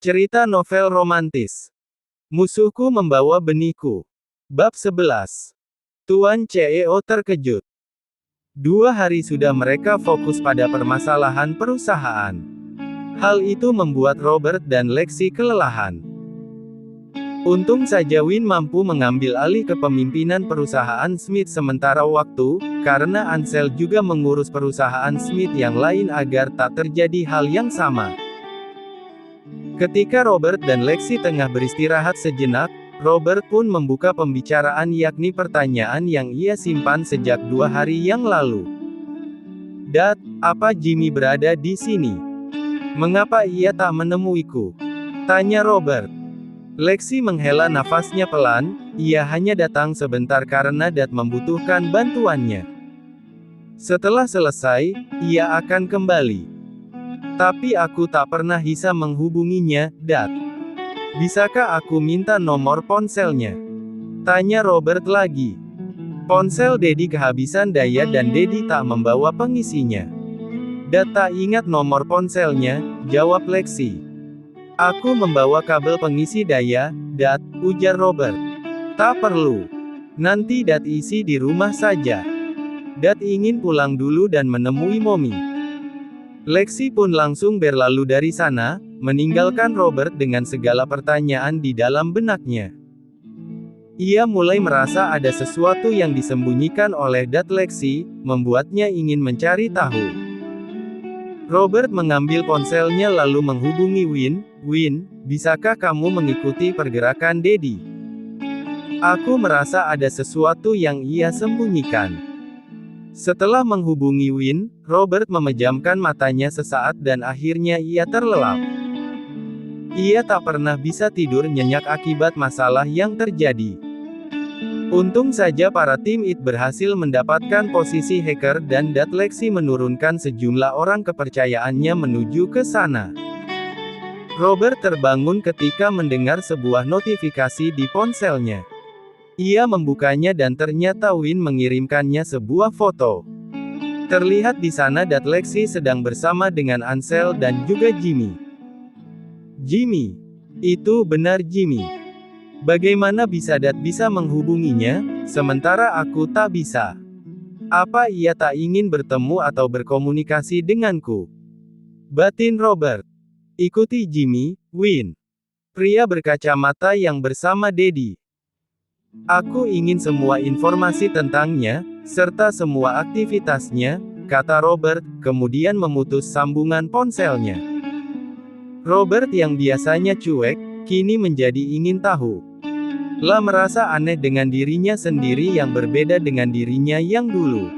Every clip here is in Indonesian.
Cerita novel romantis. Musuhku membawa benihku. Bab 11. Tuan CEO terkejut. 2 hari sudah mereka fokus pada permasalahan perusahaan. Hal itu membuat Robert dan Lexi kelelahan. Untung saja Win mampu mengambil alih kepemimpinan perusahaan Smith sementara waktu, karena Ansel juga mengurus perusahaan Smith yang lain agar tak terjadi hal yang sama. Ketika Robert dan Lexi tengah beristirahat sejenak, Robert pun membuka pembicaraan yakni pertanyaan yang ia simpan sejak 2 hari yang lalu. Dad, apa Jimmy berada di sini? Mengapa ia tak menemuiku? Tanya Robert. Lexi menghela nafasnya pelan, ia hanya datang sebentar karena Dad membutuhkan bantuannya. Setelah selesai, ia akan kembali. Tapi aku tak pernah bisa menghubunginya, Dad. Bisakah aku minta nomor ponselnya? Tanya Robert lagi. Ponsel Daddy kehabisan daya dan Daddy tak membawa pengisinya. Dad tak ingat nomor ponselnya, jawab Lexi. Aku membawa kabel pengisi daya, Dad, ujar Robert. Tak perlu. Nanti Dad isi di rumah saja. Dad ingin pulang dulu dan menemui Mommy. Lexi pun langsung berlalu dari sana, meninggalkan Robert dengan segala pertanyaan di dalam benaknya. Ia mulai merasa ada sesuatu yang disembunyikan oleh Dad Lexi, membuatnya ingin mencari tahu. Robert mengambil ponselnya lalu menghubungi Win. Win, bisakah kamu mengikuti pergerakan Daddy? Aku merasa ada sesuatu yang ia sembunyikan. Setelah menghubungi Win, Robert memejamkan matanya sesaat dan akhirnya ia terlelap. Ia tak pernah bisa tidur nyenyak akibat masalah yang terjadi. Untung saja para tim IT berhasil mendapatkan posisi hacker dan Dad Lexi menurunkan sejumlah orang kepercayaannya menuju ke sana. Robert terbangun ketika mendengar sebuah notifikasi di ponselnya. Ia membukanya dan ternyata Win mengirimkannya sebuah foto. Terlihat di sana Dad Lexi sedang bersama dengan Ansel dan juga Jimmy. Jimmy. Itu benar Jimmy. Bagaimana bisa Dad bisa menghubunginya, sementara aku tak bisa? Apa ia tak ingin bertemu atau berkomunikasi denganku? Batin Robert. Ikuti Jimmy, Win. Pria berkacamata yang bersama Daddy. Aku ingin semua informasi tentangnya, serta semua aktivitasnya, kata Robert, kemudian memutus sambungan ponselnya. Robert yang biasanya cuek, kini menjadi ingin tahu. Lah merasa aneh dengan dirinya sendiri yang berbeda dengan dirinya yang dulu.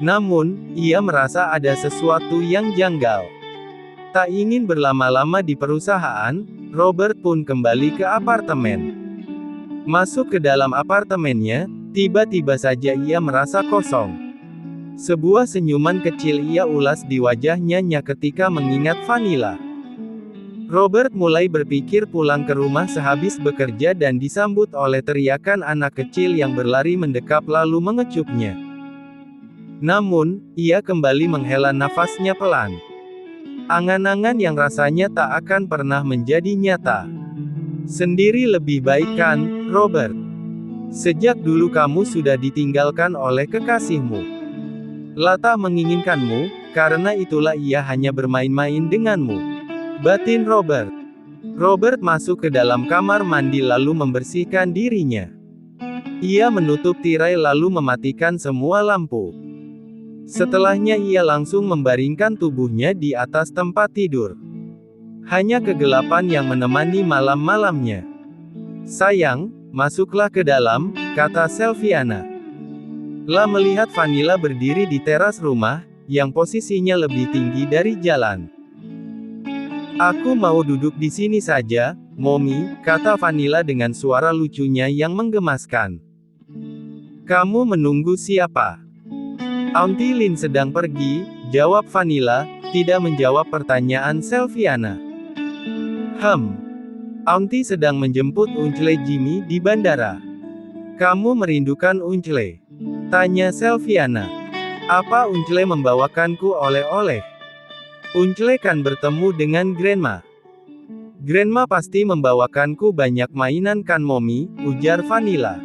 Namun, ia merasa ada sesuatu yang janggal. Tak ingin berlama-lama di perusahaan, Robert pun kembali ke apartemen. Masuk ke dalam apartemennya, tiba-tiba saja ia merasa kosong. Sebuah senyuman kecil ia ulas di wajahnya ketika mengingat Vanilla. Robert mulai berpikir pulang ke rumah sehabis bekerja dan disambut oleh teriakan anak kecil yang berlari mendekap lalu mengecupnya. Namun, ia kembali menghela nafasnya pelan. Angan-angan yang rasanya tak akan pernah menjadi nyata. Sendiri lebih baik kan, Robert? Sejak dulu kamu sudah ditinggalkan oleh kekasihmu. Lata menginginkanmu, karena itulah ia hanya bermain-main denganmu. Batin Robert. Robert masuk ke dalam kamar mandi lalu membersihkan dirinya. Ia menutup tirai lalu mematikan semua lampu. Setelahnya ia langsung membaringkan tubuhnya di atas tempat tidur. Hanya kegelapan yang menemani malam-malamnya. Sayang, masuklah ke dalam, kata Selviana. Lah melihat Vanilla berdiri di teras rumah, yang posisinya lebih tinggi dari jalan. Aku mau duduk di sini saja, Mommy, kata Vanilla dengan suara lucunya yang menggemaskan. Kamu menunggu siapa? Auntie Lin sedang pergi, jawab Vanilla, tidak menjawab pertanyaan Selviana. Auntie sedang menjemput Uncle Jimmy di bandara. Kamu merindukan Uncle? Tanya Selviana. Apa Uncle membawakanku oleh-oleh? Uncle kan bertemu dengan Grandma. Grandma pasti membawakanku banyak mainan kan Mommy, ujar Vanilla.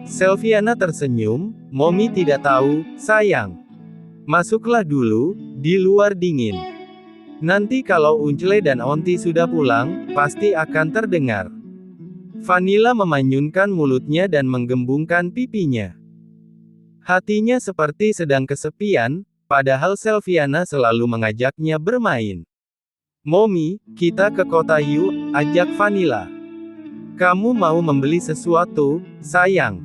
Selviana tersenyum, Mommy tidak tahu, sayang. Masuklah dulu, di luar dingin. Nanti kalau Uncle dan Onti sudah pulang, pasti akan terdengar. Vanilla memanyunkan mulutnya dan menggembungkan pipinya. Hatinya seperti sedang kesepian, padahal Selviana selalu mengajaknya bermain. Mommy, kita ke kota yuk, ajak Vanilla. Kamu mau membeli sesuatu, sayang?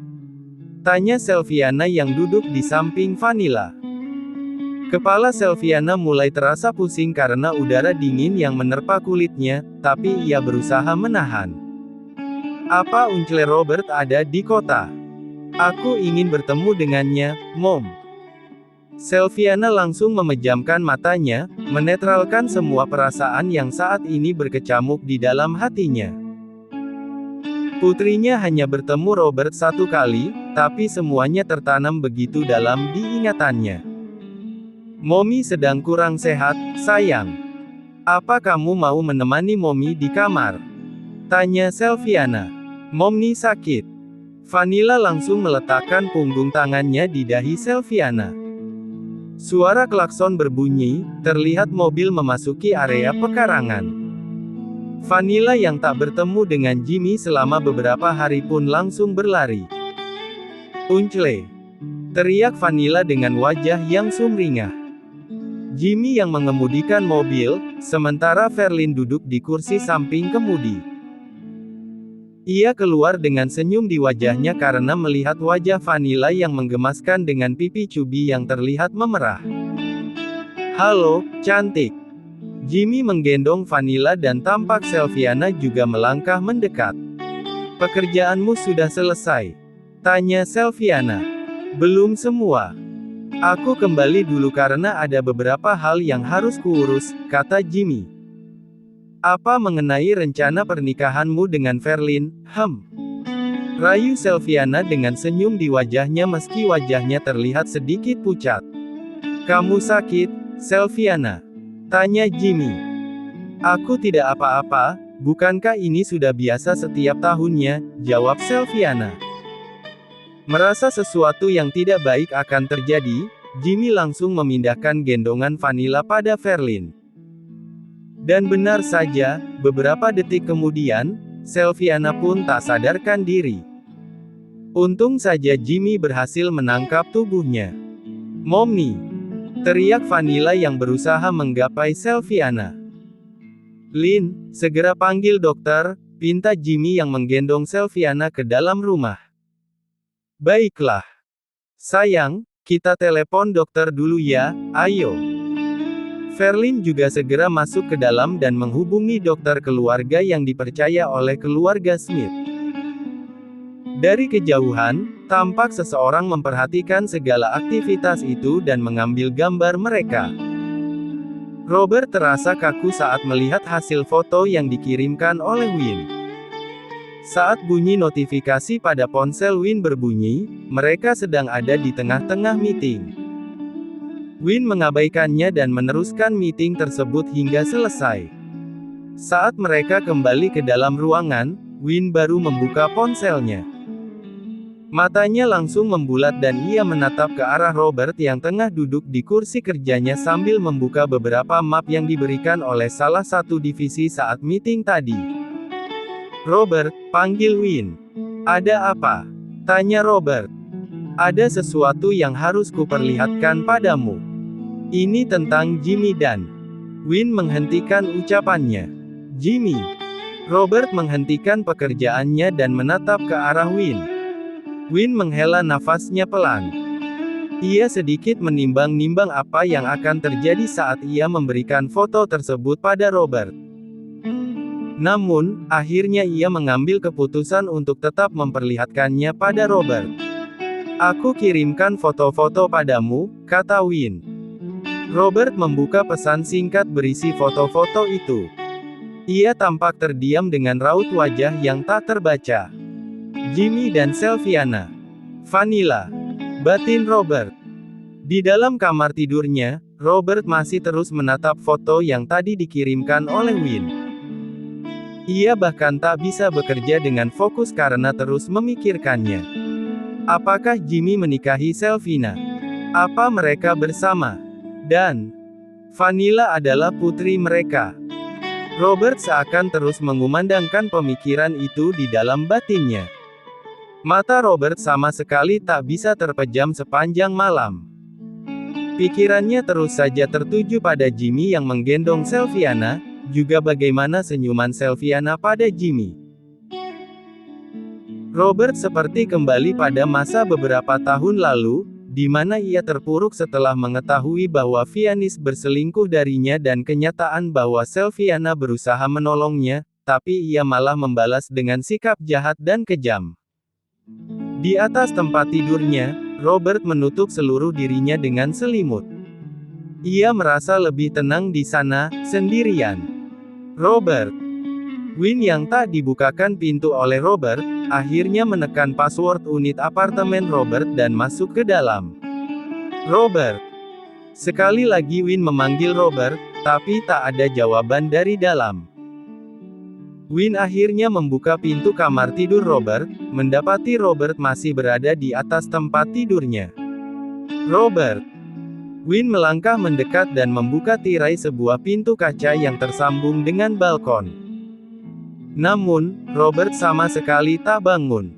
Tanya Selviana yang duduk di samping Vanilla. Kepala Selviana mulai terasa pusing karena udara dingin yang menerpa kulitnya, tapi ia berusaha menahan. Apa Uncle Robert ada di kota? Aku ingin bertemu dengannya, Mom. Selviana langsung memejamkan matanya, menetralkan semua perasaan yang saat ini berkecamuk di dalam hatinya. Putrinya hanya bertemu Robert satu kali, tapi semuanya tertanam begitu dalam diingatannya. Mommy sedang kurang sehat, sayang. Apa kamu mau menemani Mommy di kamar? Tanya Selviana. Mommy sakit. Vanilla langsung meletakkan punggung tangannya di dahi Selviana. Suara klakson berbunyi, terlihat mobil memasuki area pekarangan. Vanilla yang tak bertemu dengan Jimmy selama beberapa hari pun langsung berlari. Uncle! Teriak Vanilla dengan wajah yang sumringah. Jimmy yang mengemudikan mobil, sementara Verlin duduk di kursi samping kemudi. Ia keluar dengan senyum di wajahnya karena melihat wajah Vanilla yang menggemaskan dengan pipi cubi yang terlihat memerah. Halo, cantik. Jimmy menggendong Vanilla dan tampak Selviana juga melangkah mendekat. Pekerjaanmu sudah selesai? Tanya Selviana. Belum semua. Aku kembali dulu karena ada beberapa hal yang harus kuurus, kata Jimmy. Apa mengenai rencana pernikahanmu dengan Verlin? Rayu Selviana dengan senyum di wajahnya meski wajahnya terlihat sedikit pucat. Kamu sakit, Selviana? Tanya Jimmy. Aku tidak apa-apa, bukankah ini sudah biasa setiap tahunnya, jawab Selviana. Merasa sesuatu yang tidak baik akan terjadi, Jimmy langsung memindahkan gendongan Vanilla pada Verlin. Dan benar saja, beberapa detik kemudian, Selviana pun tak sadarkan diri. Untung saja Jimmy berhasil menangkap tubuhnya. Mommy! Teriak Vanilla yang berusaha menggapai Selviana. Lin, segera panggil dokter, pinta Jimmy yang menggendong Selviana ke dalam rumah. Baiklah. Sayang, kita telepon dokter dulu ya, ayo. Verlin juga segera masuk ke dalam dan menghubungi dokter keluarga yang dipercaya oleh keluarga Smith. Dari kejauhan, tampak seseorang memperhatikan segala aktivitas itu dan mengambil gambar mereka. Robert terasa kaku saat melihat hasil foto yang dikirimkan oleh Win. Saat bunyi notifikasi pada ponsel Win berbunyi, mereka sedang ada di tengah-tengah meeting. Win mengabaikannya dan meneruskan meeting tersebut hingga selesai. Saat mereka kembali ke dalam ruangan, Win baru membuka ponselnya. Matanya langsung membulat dan ia menatap ke arah Robert yang tengah duduk di kursi kerjanya sambil membuka beberapa map yang diberikan oleh salah satu divisi saat meeting tadi. Robert, panggil Win. Ada apa? Tanya Robert. Ada sesuatu yang harus kuperlihatkan padamu. Ini tentang Jimmy dan... Win menghentikan ucapannya. Jimmy. Robert menghentikan pekerjaannya dan menatap ke arah Win. Win menghela nafasnya pelan. Ia sedikit menimbang-nimbang apa yang akan terjadi saat ia memberikan foto tersebut pada Robert. Namun, akhirnya ia mengambil keputusan untuk tetap memperlihatkannya pada Robert. Aku kirimkan foto-foto padamu, kata Win. Robert membuka pesan singkat berisi foto-foto itu. Ia tampak terdiam dengan raut wajah yang tak terbaca. Jimmy dan Selviana. Vanilla. Batin Robert. Di dalam kamar tidurnya, Robert masih terus menatap foto yang tadi dikirimkan oleh Win. Ia bahkan tak bisa bekerja dengan fokus karena terus memikirkannya. Apakah Jimmy menikahi Selvina? Apa mereka bersama? Dan Vanilla adalah putri mereka. Robert seakan terus mengumandangkan pemikiran itu di dalam batinnya. Mata Robert sama sekali tak bisa terpejam sepanjang malam. Pikirannya terus saja tertuju pada Jimmy yang menggendong Selviana, juga bagaimana senyuman Selviana pada Jimmy. Robert seperti kembali pada masa beberapa tahun lalu, di mana ia terpuruk setelah mengetahui bahwa Vianis berselingkuh darinya dan kenyataan bahwa Selviana berusaha menolongnya, tapi ia malah membalas dengan sikap jahat dan kejam. Di atas tempat tidurnya, Robert menutup seluruh dirinya dengan selimut. Ia merasa lebih tenang di sana, sendirian. Robert. Win yang tak dibukakan pintu oleh Robert, akhirnya menekan password unit apartemen Robert dan masuk ke dalam. Robert. Sekali lagi Win memanggil Robert, tapi tak ada jawaban dari dalam. Win akhirnya membuka pintu kamar tidur Robert, mendapati Robert masih berada di atas tempat tidurnya. Robert. Win melangkah mendekat dan membuka tirai sebuah pintu kaca yang tersambung dengan balkon. Namun, Robert sama sekali tak bangun.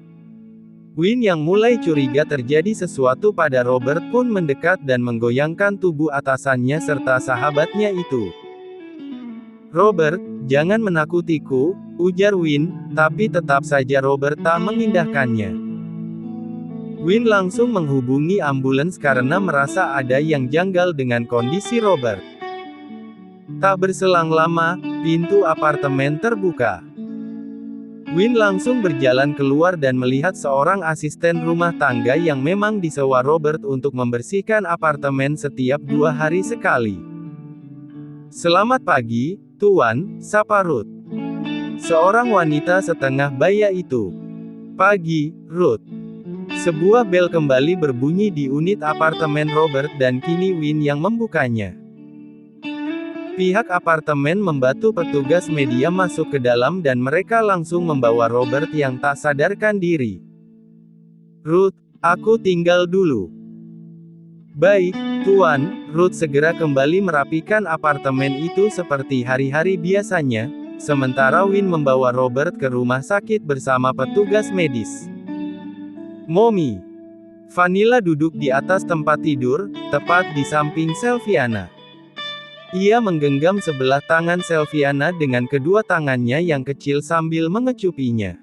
Win yang mulai curiga terjadi sesuatu pada Robert pun mendekat dan menggoyangkan tubuh atasannya serta sahabatnya itu. Robert, jangan menakutiku, ujar Win, tapi tetap saja Robert tak mengindahkannya. Win langsung menghubungi ambulans karena merasa ada yang janggal dengan kondisi Robert. Tak berselang lama, pintu apartemen terbuka. Win langsung berjalan keluar dan melihat seorang asisten rumah tangga yang memang disewa Robert untuk membersihkan apartemen setiap 2 hari sekali. Selamat pagi, Tuan, sapa Ruth. Seorang wanita setengah baya itu. Pagi, Ruth. Sebuah bel kembali berbunyi di unit apartemen Robert dan kini Win yang membukanya. Pihak apartemen membantu petugas media masuk ke dalam dan mereka langsung membawa Robert yang tak sadarkan diri. Ruth, aku tinggal dulu. Baik, Tuan, Ruth segera kembali merapikan apartemen itu seperti hari-hari biasanya, sementara Win membawa Robert ke rumah sakit bersama petugas medis. Mommy. Vanilla duduk di atas tempat tidur, tepat di samping Selviana. Ia menggenggam sebelah tangan Selviana dengan kedua tangannya yang kecil sambil mengecupinya.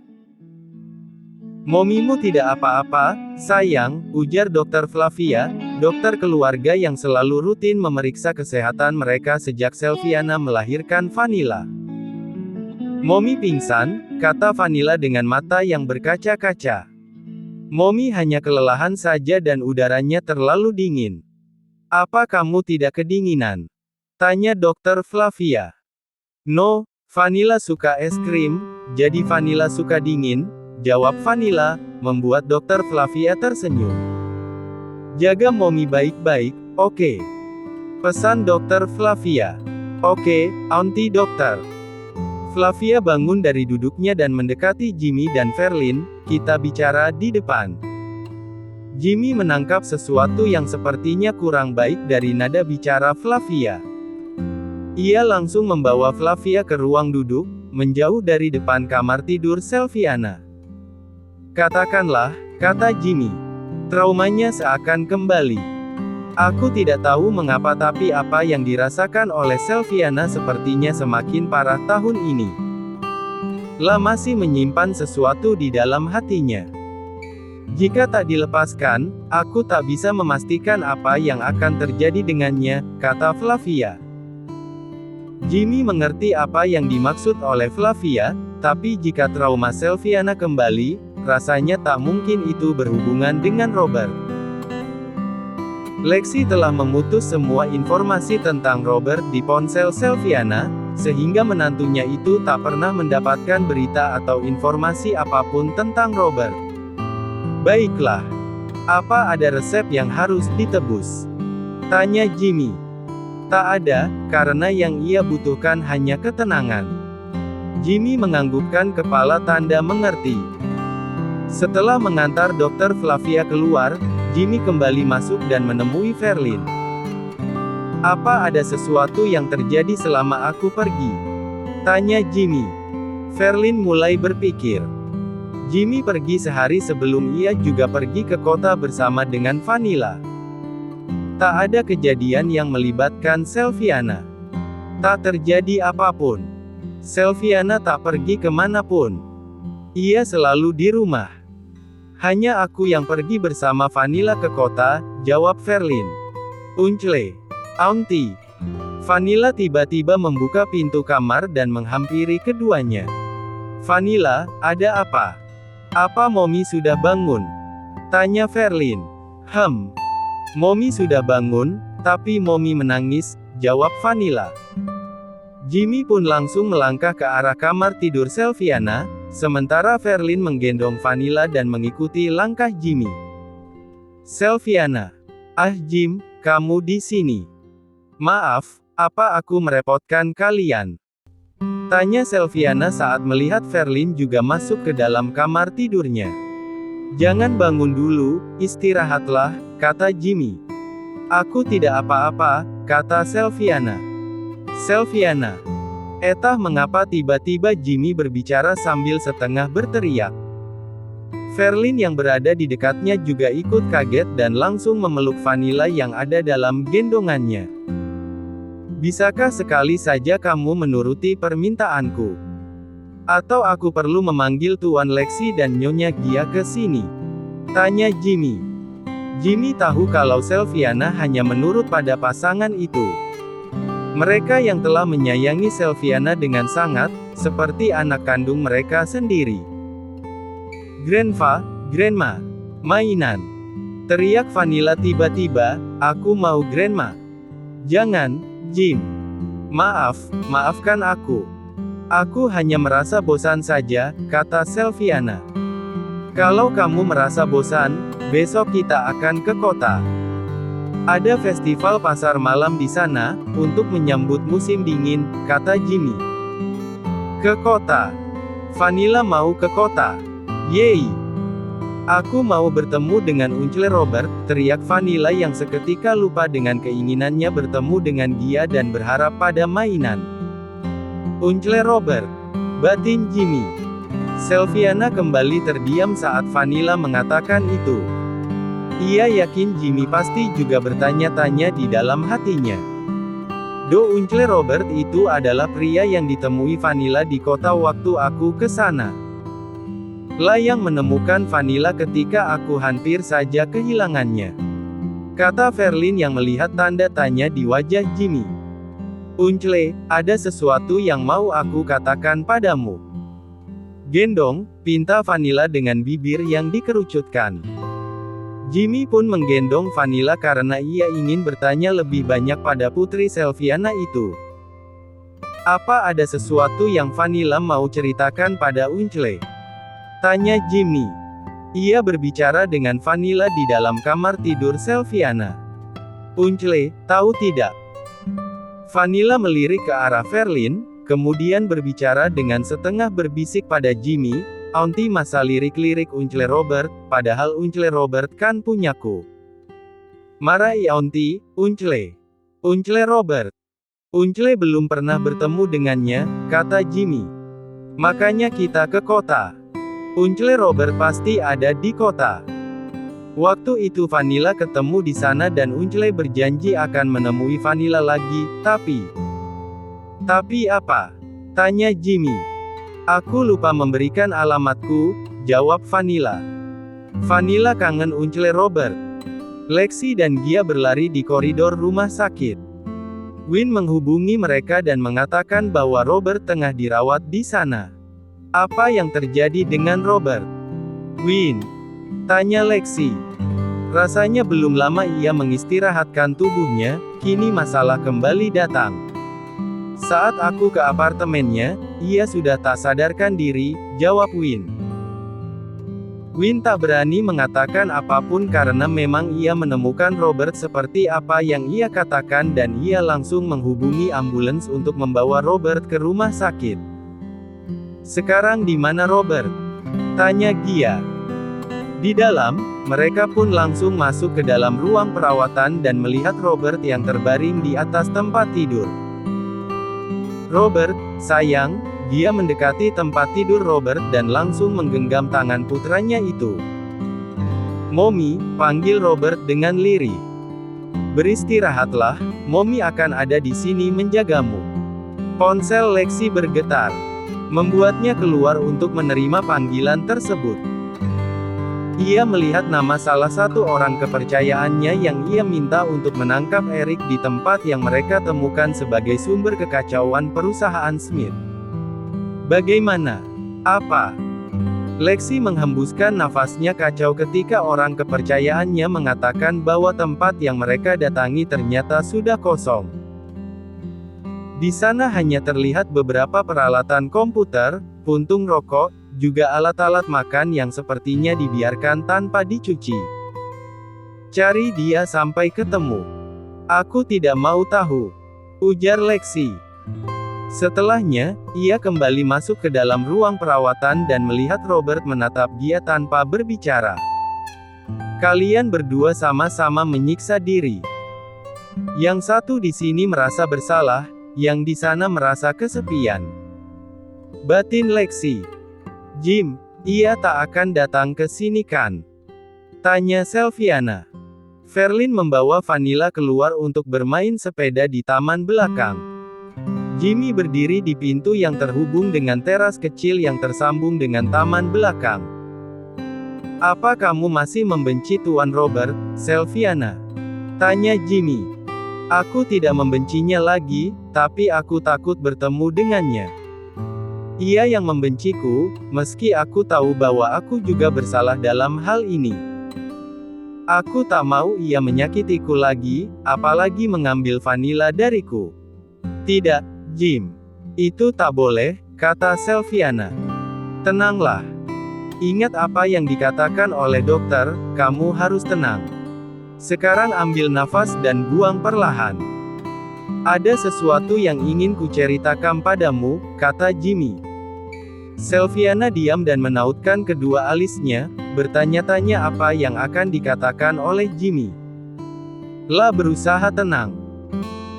Momimu tidak apa-apa, sayang, ujar Dr. Flavia, dokter keluarga yang selalu rutin memeriksa kesehatan mereka sejak Selviana melahirkan Vanilla. Momi pingsan, kata Vanilla dengan mata yang berkaca-kaca. Momi hanya kelelahan saja dan udaranya terlalu dingin. Apa kamu tidak kedinginan? Tanya Dr. Flavia. No, Vanilla suka es krim, jadi Vanilla suka dingin, jawab Vanilla, membuat Dr. Flavia tersenyum. Jaga Momi baik-baik, oke? Pesan Dr. Flavia. Oke, Auntie Dokter. Flavia bangun dari duduknya dan mendekati Jimmy dan Verlin, kita bicara di depan. Jimmy menangkap sesuatu yang sepertinya kurang baik dari nada bicara Flavia. Ia langsung membawa Flavia ke ruang duduk, menjauh dari depan kamar tidur Selviana. Katakanlah, kata Jimmy. Traumanya seakan kembali. Aku tidak tahu mengapa tapi apa yang dirasakan oleh Selviana sepertinya semakin parah tahun ini. La masih menyimpan sesuatu di dalam hatinya. Jika tak dilepaskan, aku tak bisa memastikan apa yang akan terjadi dengannya, kata Flavia. Jimmy mengerti apa yang dimaksud oleh Flavia, tapi jika trauma Selviana kembali, rasanya tak mungkin itu berhubungan dengan Robert. Lexi telah memutus semua informasi tentang Robert di ponsel Selviana, sehingga menantunya itu tak pernah mendapatkan berita atau informasi apapun tentang Robert. Baiklah. Apa ada resep yang harus ditebus? Tanya Jimmy. Tak ada, karena yang ia butuhkan hanya ketenangan. Jimmy menganggukkan kepala tanda mengerti. Setelah mengantar Dokter Flavia keluar, Jimmy kembali masuk dan menemui Verlin. "Apa ada sesuatu yang terjadi selama aku pergi?" tanya Jimmy. Verlin mulai berpikir. Jimmy pergi sehari sebelum ia juga pergi ke kota bersama dengan Vanilla. Tak ada kejadian yang melibatkan Sylviana. Tak terjadi apapun. Sylviana tak pergi kemanapun. Ia selalu di rumah. "Hanya aku yang pergi bersama Vanilla ke kota," jawab Verlin. "Uncle. Auntie." Vanilla tiba-tiba membuka pintu kamar dan menghampiri keduanya. "Vanilla, ada apa? Apa Mommy sudah bangun?" tanya Verlin. Mommy sudah bangun, tapi Mommy menangis," jawab Vanilla. Jimmy pun langsung melangkah ke arah kamar tidur Sylviana, sementara Verlin menggendong Vanilla dan mengikuti langkah Jimmy. "Sylviana. Ah Jim, kamu di sini. Maaf, apa aku merepotkan kalian?" tanya Sylviana saat melihat Verlin juga masuk ke dalam kamar tidurnya. "Jangan bangun dulu, istirahatlah," kata Jimmy. "Aku tidak apa-apa," kata Sylviana. "Sylviana. Etah mengapa tiba-tiba Jimmy berbicara sambil setengah berteriak?" Verlin yang berada di dekatnya juga ikut kaget dan langsung memeluk Vanilla yang ada dalam gendongannya. "Bisakah sekali saja kamu menuruti permintaanku? Atau aku perlu memanggil Tuan Lexi dan Nyonya Gia ke sini?" tanya Jimmy. Jimmy tahu kalau Sylviana hanya menurut pada pasangan itu. Mereka yang telah menyayangi Sylviana dengan sangat, seperti anak kandung mereka sendiri. "Grandpa, Grandma. Mainan!" teriak Vanilla tiba-tiba. "Aku mau Grandma." "Jangan, Jim. Maafkan aku. Aku hanya merasa bosan saja," kata Sylviana. "Kalau kamu merasa bosan, besok kita akan ke kota. Ada festival pasar malam di sana, untuk menyambut musim dingin," kata Jimmy. "Ke kota? Vanilla mau ke kota? Yeay! Aku mau bertemu dengan Uncle Robert," teriak Vanilla yang seketika lupa dengan keinginannya bertemu dengan Gia dan berharap pada mainan. "Uncle Robert," batin Jimmy. Sylviana kembali terdiam saat Vanilla mengatakan itu. Ia yakin Jimmy pasti juga bertanya-tanya di dalam hatinya. Uncle Robert itu adalah pria yang ditemui Vanilla di kota waktu aku ke sana. Yang menemukan Vanilla ketika aku hampir saja kehilangannya," kata Verlin yang melihat tanda tanya di wajah Jimmy. "Uncle, ada sesuatu yang mau aku katakan padamu." "Gendong," pinta Vanilla dengan bibir yang dikerucutkan. Jimmy pun menggendong Vanilla karena ia ingin bertanya lebih banyak pada putri Sylviana itu. "Apa ada sesuatu yang Vanilla mau ceritakan pada Uncle?" tanya Jimmy. Ia berbicara dengan Vanilla di dalam kamar tidur Sylviana. "Uncle, tahu tidak?" Vanilla melirik ke arah Verlin, kemudian berbicara dengan setengah berbisik pada Jimmy. "Auntie masa lirik-lirik Uncle Robert, padahal Uncle Robert kan punyaku. Marai Auntie, Uncle. Uncle Robert. Uncle belum pernah bertemu dengannya," kata Jimmy. "Makanya kita ke kota. Uncle Robert pasti ada di kota." Waktu itu Vanilla ketemu di sana dan Uncle berjanji akan menemui Vanilla lagi, tapi apa? tanya Jimmy. "Aku lupa memberikan alamatku," jawab Vanilla. Vanilla kangen Uncle Robert. Lexi dan Gia berlari di koridor rumah sakit. Win menghubungi mereka dan mengatakan bahwa Robert tengah dirawat di sana. "Apa yang terjadi dengan Robert, Win?" tanya Lexi. "Rasanya belum lama ia mengistirahatkan tubuhnya, kini masalah kembali datang. Saat aku ke apartemennya, ia sudah tak sadarkan diri," jawab Win. Win tak berani mengatakan apapun karena memang ia menemukan Robert seperti apa yang ia katakan dan ia langsung menghubungi ambulans untuk membawa Robert ke rumah sakit. Sekarang di mana Robert? Tanya Gia. Di dalam, mereka pun langsung masuk ke dalam ruang perawatan dan melihat Robert yang terbaring di atas tempat tidur. Robert, sayang, Gia mendekati tempat tidur Robert dan langsung menggenggam tangan putranya itu. Mommy, panggil Robert dengan lirih. Beristirahatlah, Mommy akan ada di sini menjagamu. Ponsel Lexi bergetar, membuatnya keluar untuk menerima panggilan tersebut. Ia melihat nama salah satu orang kepercayaannya yang ia minta untuk menangkap Eric di tempat yang mereka temukan sebagai sumber kekacauan perusahaan Smith. Bagaimana? Apa? Lexi menghembuskan nafasnya kacau ketika orang kepercayaannya mengatakan bahwa tempat yang mereka datangi ternyata sudah kosong. Di sana hanya terlihat beberapa peralatan komputer, puntung rokok, juga alat-alat makan yang sepertinya dibiarkan tanpa dicuci. Cari dia sampai ketemu. Aku tidak mau tahu, ujar Lexi. Setelahnya, ia kembali masuk ke dalam ruang perawatan dan melihat Robert menatap dia tanpa berbicara. Kalian berdua sama-sama menyiksa diri. Yang satu di sini merasa bersalah, yang di sana merasa kesepian. Batin Lexi. Jim, ia tak akan datang ke sini kan? Tanya Sylviana. Verlin membawa Vanilla keluar untuk bermain sepeda di taman belakang. Jimmy berdiri di pintu yang terhubung dengan teras kecil yang tersambung dengan taman belakang. Apa kamu masih membenci Tuan Robert, Sylviana? Tanya Jimmy. Aku tidak membencinya lagi, tapi aku takut bertemu dengannya. Ia yang membenciku, meski aku tahu bahwa aku juga bersalah dalam hal ini. Aku tak mau ia menyakitiku lagi, apalagi mengambil Vanilla dariku. Tidak, Jim. Itu tak boleh, kata Sylviana. Tenanglah. Ingat apa yang dikatakan oleh dokter, kamu harus tenang. Sekarang ambil nafas dan buang perlahan. Ada sesuatu yang ingin kuceritakan padamu, kata Jimmy. Sylviana diam dan menautkan kedua alisnya, bertanya-tanya apa yang akan dikatakan oleh Jimmy. La berusaha tenang.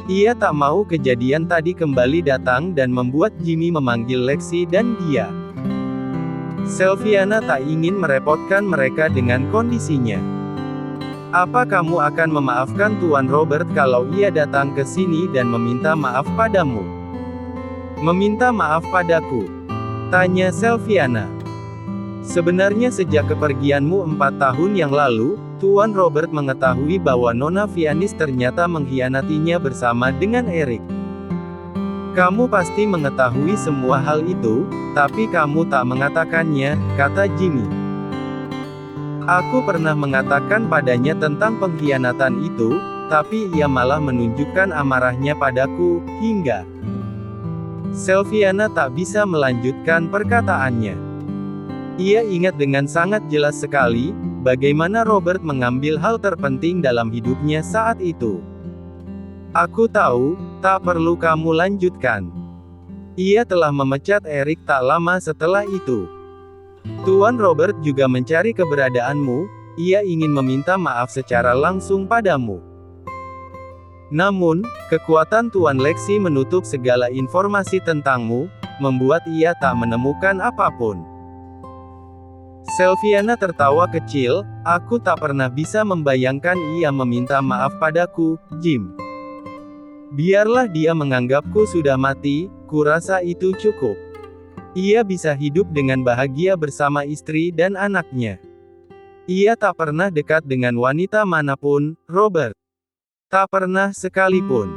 Ia tak mau kejadian tadi kembali datang dan membuat Jimmy memanggil Lexi dan dia. Sylviana tak ingin merepotkan mereka dengan kondisinya. Apa kamu akan memaafkan Tuan Robert kalau ia datang ke sini dan meminta maaf padamu? Meminta maaf padaku? Tanya Sylviana. Sebenarnya sejak kepergianmu 4 tahun yang lalu, Tuan Robert mengetahui bahwa Nona Vianis ternyata mengkhianatinya bersama dengan Eric. Kamu pasti mengetahui semua hal itu, tapi kamu tak mengatakannya, kata Jimmy. Aku pernah mengatakan padanya tentang pengkhianatan itu, tapi ia malah menunjukkan amarahnya padaku, hingga Sylviana tak bisa melanjutkan perkataannya. Ia ingat dengan sangat jelas sekali, bagaimana Robert mengambil hal terpenting dalam hidupnya saat itu. Aku tahu, tak perlu kamu lanjutkan. Ia telah memecat Eric tak lama setelah itu. Tuan Robert juga mencari keberadaanmu, ia ingin meminta maaf secara langsung padamu. Namun, kekuatan Tuan Lexi menutup segala informasi tentangmu, membuat ia tak menemukan apapun. Sylviana tertawa kecil, aku tak pernah bisa membayangkan ia meminta maaf padaku, Jim. Biarlah dia menganggapku sudah mati, kurasa itu cukup. Ia bisa hidup dengan bahagia bersama istri dan anaknya. Ia tak pernah dekat dengan wanita manapun, Robert. Tak pernah sekalipun.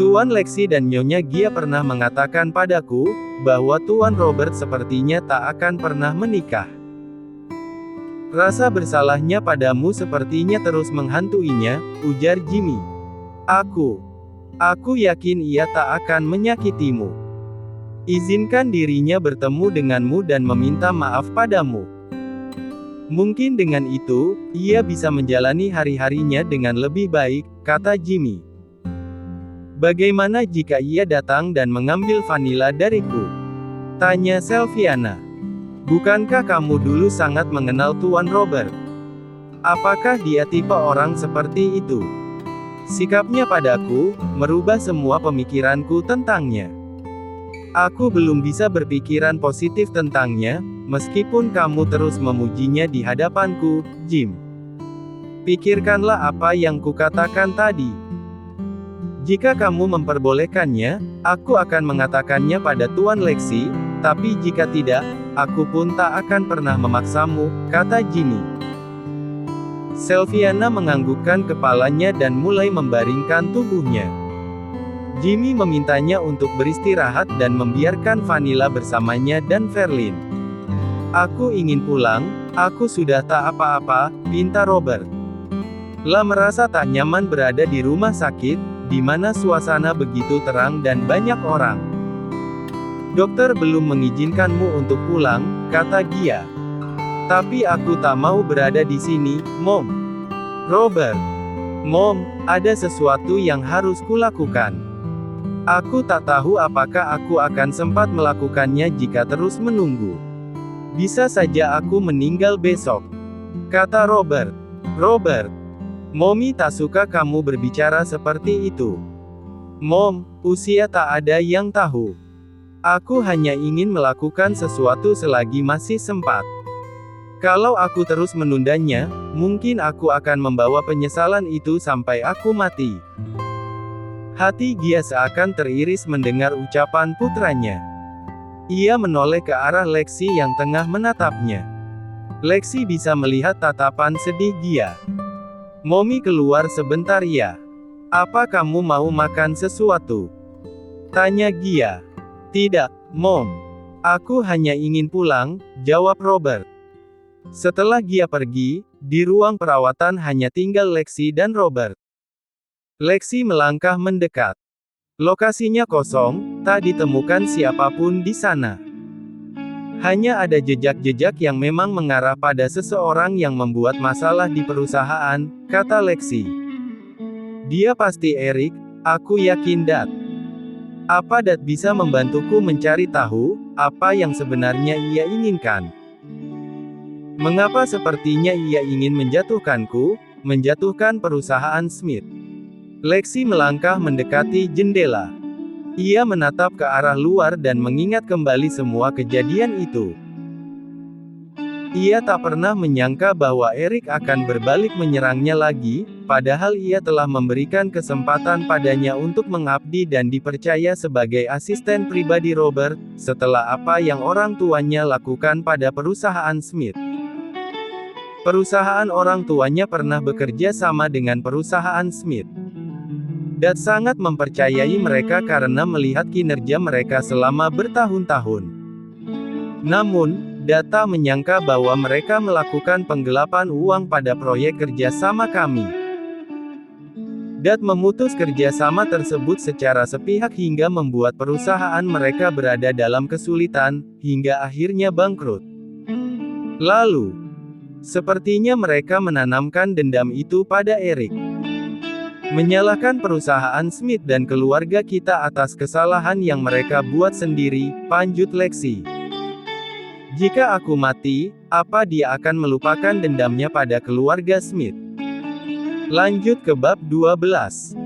Tuan Lexi dan Nyonya Gia pernah mengatakan padaku, bahwa Tuan Robert sepertinya tak akan pernah menikah. Rasa bersalahnya padamu sepertinya terus menghantuinya, ujar Jimmy. Aku yakin ia tak akan menyakitimu. Izinkan dirinya bertemu denganmu dan meminta maaf padamu. Mungkin dengan itu, ia bisa menjalani hari-harinya dengan lebih baik, kata Jimmy. Bagaimana jika ia datang dan mengambil Vanilla dariku? Tanya Selviana. Bukankah kamu dulu sangat mengenal Tuan Robert? Apakah dia tipe orang seperti itu? Sikapnya padaku, merubah semua pemikiranku tentangnya. Aku belum bisa berpikiran positif tentangnya, meskipun kamu terus memujinya di hadapanku, Jim. Pikirkanlah apa yang kukatakan tadi. Jika kamu memperbolehkannya, aku akan mengatakannya pada Tuan Lexi, tapi jika tidak, aku pun tak akan pernah memaksamu, kata Jimmy. Selviana menganggukkan kepalanya dan mulai membaringkan tubuhnya. Jimmy memintanya untuk beristirahat dan membiarkan Vanilla bersamanya dan Verlin. Aku ingin pulang, aku sudah tak apa-apa, pinta Robert. La merasa tak nyaman berada di rumah sakit, di mana suasana begitu terang dan banyak orang. Dokter belum mengizinkanmu untuk pulang, kata Gia. Tapi aku tak mau berada di sini, Mom. Robert. Mom, ada sesuatu yang harus kulakukan. Aku tak tahu apakah aku akan sempat melakukannya jika terus menunggu. Bisa saja aku meninggal besok, kata Robert. Robert. Mommy tak suka kamu berbicara seperti itu. Mom, usia tak ada yang tahu. Aku hanya ingin melakukan sesuatu selagi masih sempat. Kalau aku terus menundanya, mungkin aku akan membawa penyesalan itu sampai aku mati. Hati Gia seakan teriris mendengar ucapan putranya. Ia menoleh ke arah Lexi yang tengah menatapnya. Lexi bisa melihat tatapan sedih Gia. Mommy keluar sebentar ya. Apa kamu mau makan sesuatu? Tanya Gia. Tidak, Mom. Aku hanya ingin pulang, jawab Robert. Setelah Gia pergi, di ruang perawatan hanya tinggal Lexi dan Robert. Lexi melangkah mendekat. Lokasinya kosong, tak ditemukan siapapun di sana. Hanya ada jejak-jejak yang memang mengarah pada seseorang yang membuat masalah di perusahaan, kata Lexi. Dia pasti Eric, aku yakin Dad. Apa Dad bisa membantuku mencari tahu, apa yang sebenarnya ia inginkan? Mengapa sepertinya ia ingin menjatuhkanku, menjatuhkan perusahaan Smith? Lexi melangkah mendekati jendela. Ia menatap ke arah luar dan mengingat kembali semua kejadian itu. Ia tak pernah menyangka bahwa Eric akan berbalik menyerangnya lagi, padahal ia telah memberikan kesempatan padanya untuk mengabdi dan dipercaya sebagai asisten pribadi Robert, setelah apa yang orang tuanya lakukan pada perusahaan Smith. Perusahaan orang tuanya pernah bekerja sama dengan perusahaan Smith. Dad sangat mempercayai mereka karena melihat kinerja mereka selama bertahun-tahun. Namun, Dad tak menyangka bahwa mereka melakukan penggelapan uang pada proyek kerjasama kami. Dad memutus kerjasama tersebut secara sepihak hingga membuat perusahaan mereka berada dalam kesulitan, hingga akhirnya bangkrut. Lalu, sepertinya mereka menanamkan dendam itu pada Eric. Menyalahkan perusahaan Smith dan keluarga kita atas kesalahan yang mereka buat sendiri, panjut Lexi. Jika aku mati, apa dia akan melupakan dendamnya pada keluarga Smith? Lanjut ke bab 12.